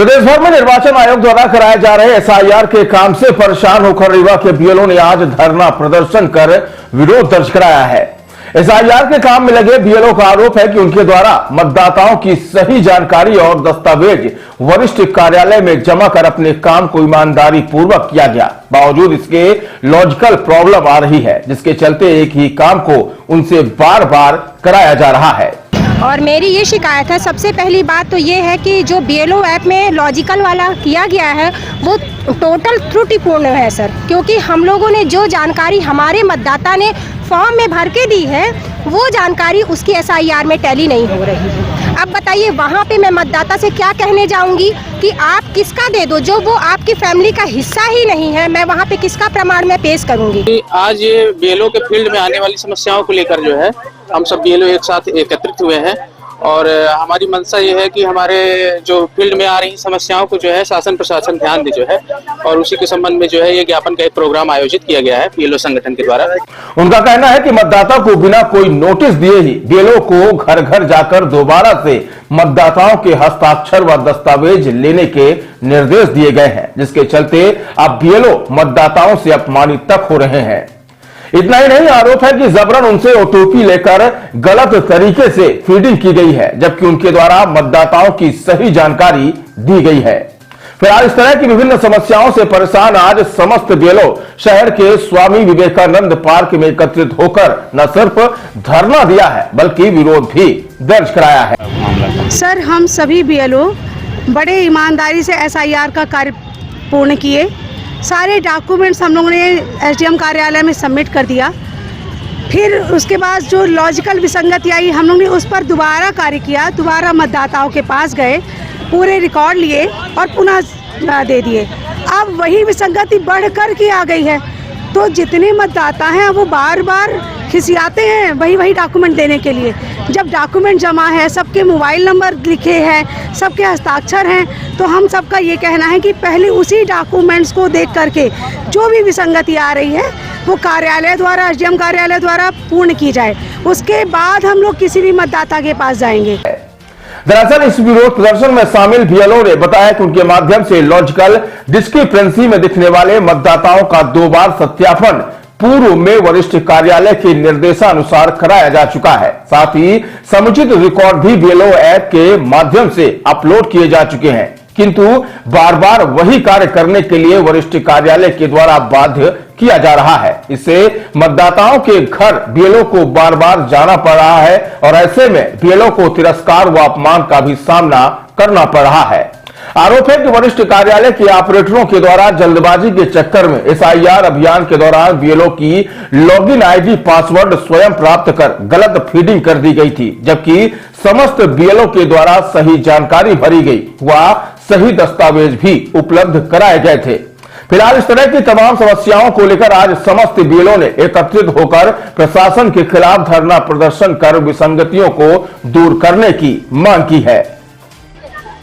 प्रदेश भर में निर्वाचन आयोग द्वारा कराए जा रहे एसआईआर के काम से परेशान होकर रीवा के बीएलओ ने आज धरना प्रदर्शन कर विरोध दर्ज कराया है। एसआईआर के काम में लगे बीएलओ का आरोप है कि उनके द्वारा मतदाताओं की सही जानकारी और दस्तावेज वरिष्ठ कार्यालय में जमा कर अपने काम को ईमानदारी पूर्वक किया गया। बावजूद इसके लॉजिकल प्रॉब्लम आ रही है, जिसके चलते एक ही काम को उनसे बार बार कराया जा रहा है। और मेरी ये शिकायत है, सबसे पहली बात तो ये है कि जो बीएलओ ऐप में लॉजिकल वाला किया गया है वो टोटल त्रुटिपूर्ण है सर, क्योंकि हम लोगों ने जो जानकारी हमारे मतदाता ने फॉर्म में भर के दी है वो जानकारी उसकी एसआईआर में टैली नहीं हो रही है। अब बताइए वहाँ पे मैं मतदाता से क्या कहने जाऊँगी कि आप किसका दे दो, जो वो आपकी फैमिली का हिस्सा ही नहीं है, मैं वहाँ पे किसका प्रमाण मैं पेश करूँगी। आज ये बीएलओ के फील्ड में आने वाली समस्याओं को लेकर जो है हम सब बीएलओ एक साथ एकत्रित हुए हैं और हमारी मंशा ये है कि हमारे जो फील्ड में आ रही समस्याओं को जो है शासन प्रशासन ध्यान दे जो है, और उसी के संबंध में जो है ये ज्ञापन का एक प्रोग्राम आयोजित किया गया है बीएलओ संगठन के द्वारा। उनका कहना है कि मतदाता को बिना कोई नोटिस दिए ही बीएलओ को घर घर जाकर दोबारा से मतदाताओं के हस्ताक्षर व दस्तावेज लेने के निर्देश दिए गए हैं, जिसके चलते अब बीएलओ मतदाताओं से अपमानित तक हो रहे हैं। इतना ही नहीं, आरोप है कि जबरन उनसे ओटीपी लेकर गलत तरीके से फीडिंग की गई है, जबकि उनके द्वारा मतदाताओं की सही जानकारी दी गई है। फिलहाल इस तरह की विभिन्न समस्याओं से परेशान आज समस्त बीएलओ शहर के स्वामी विवेकानंद पार्क में एकत्रित होकर न सिर्फ धरना दिया है बल्कि विरोध भी दर्ज कराया है। सर, हम सभी बीएलओ बड़े ईमानदारी से एसआईआर का कार्य पूर्ण किए, सारे डॉक्यूमेंट्स हम लोगों ने एसडीएम कार्यालय में सबमिट कर दिया। फिर उसके बाद जो लॉजिकल विसंगति आई हम लोग ने उस पर दोबारा कार्य किया, दोबारा मतदाताओं के पास गए, पूरे रिकॉर्ड लिए और पुनः दे दिए। अब वही विसंगति बढ़कर के आ गई है, तो जितने मतदाता हैं वो बार बार खिसियाते हैं वही डॉक्यूमेंट देने के लिए। जब डॉक्यूमेंट जमा है, सबके मोबाइल नंबर लिखे हैं, सबके हस्ताक्षर हैं, तो हम सबका ये कहना है कि पहले उसी डॉक्यूमेंट्स को देख करके जो भी विसंगति आ रही है वो कार्यालय द्वारा, एसडीएम कार्यालय द्वारा पूर्ण की जाए, उसके बाद हम लोग किसी भी मतदाता के पास जाएंगे। दरअसल इस विरोध प्रदर्शन में शामिल बीएलओ ने बताया कि उनके माध्यम से लॉजिकल डिस्क्रिपेंसी में दिखने वाले मतदाताओं का 2 बार सत्यापन पूर्व में वरिष्ठ कार्यालय के निर्देशानुसार कराया जा चुका है। साथ ही समुचित रिकॉर्ड भी बीएलओ ऐप के माध्यम से अपलोड किए जा चुके हैं, किंतु बार बार वही कार्य करने के लिए वरिष्ठ कार्यालय के द्वारा बाध्य किया जा रहा है। इससे मतदाताओं के घर बीएलओ को बार बार जाना पड़ रहा है और ऐसे में बीएलओ को तिरस्कार व अपमान का भी सामना करना पड़ रहा है। आरोप है कि वरिष्ठ कार्यालय के ऑपरेटरों के द्वारा जल्दबाजी के चक्कर में एसआईआर अभियान के दौरान बीएलओ की लॉगिन आईडी पासवर्ड स्वयं प्राप्त कर गलत फीडिंग कर दी गई थी, जबकि समस्त बीएलओ के द्वारा सही जानकारी भरी गई व सही दस्तावेज भी उपलब्ध कराए गए थे। फिलहाल इस तरह की तमाम समस्याओं को लेकर आज समस्त बीएलओ ने एकत्रित होकर प्रशासन के खिलाफ धरना प्रदर्शन कर विसंगतियों को दूर करने की मांग की है।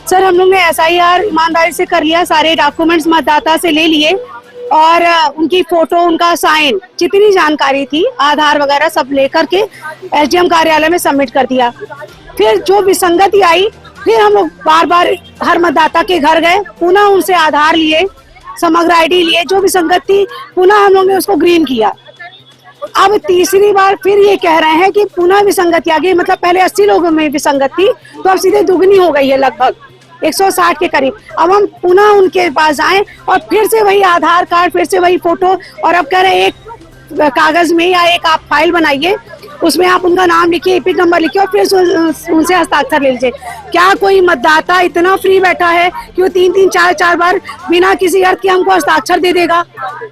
सर, हम लोग ने एसआईआर ईमानदारी से कर लिया, सारे डॉक्यूमेंट्स मतदाता से ले लिए और उनकी फोटो, उनका साइन, जितनी जानकारी थी, आधार वगैरह सब लेकर के एसडीएम कार्यालय में सबमिट कर दिया। फिर जो विसंगति आई, फिर हम लोग बार बार हर मतदाता के घर गए, पुनः उनसे आधार लिए, समग्र आईडी लिए, जो विसंगति पुनः हम लोग ने उसको ग्रीन किया। अब तीसरी बार फिर ये कह रहे हैं कि पुनः विसंगति आ गई, मतलब पहले 80 लोगों में विसंगति थी तो अब सीधे दुगनी हो गई है, लगभग 160 के करीब। अब हम पुनः उनके पास आए और फिर से वही आधार कार्ड, फिर से वही फोटो, और अब कह रहे हैं एक कागज में या एक आप फाइल बनाइए, उसमें आप उनका नाम लिखिए, एपिक नंबर लिखिए और फिर उनसे हस्ताक्षर ले लीजिए। क्या कोई मतदाता इतना फ्री बैठा है कि वो 3-3, 4-4 बार बिना किसी अर्थ के हमको हस्ताक्षर दे देगा,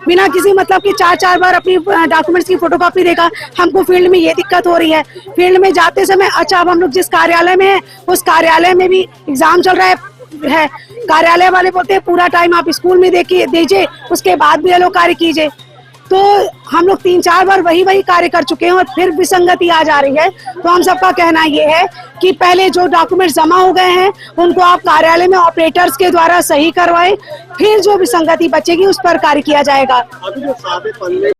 बिना किसी मतलब कि 4-4 बार अपनी डॉक्यूमेंट्स की फोटोकॉपी देगा? हमको फील्ड में ये दिक्कत हो रही है। फील्ड में जाते समय, अच्छा अब हम लोग जिस कार्यालय में है उस कार्यालय में भी एग्जाम चल रहा है, कार्यालय वाले बोलते हैं पूरा टाइम आप स्कूल में दीजिए, उसके बाद भी बीएलओ कार्य कीजिए। तो हम लोग 3-4 बार वही कार्य कर चुके हैं और फिर विसंगति आ जा रही है। तो हम सबका कहना ये है कि पहले जो डॉक्यूमेंट जमा हो गए हैं उनको आप कार्यालय में ऑपरेटर्स के द्वारा सही करवाएं, फिर जो विसंगति बचेगी उस पर कार्य किया जाएगा।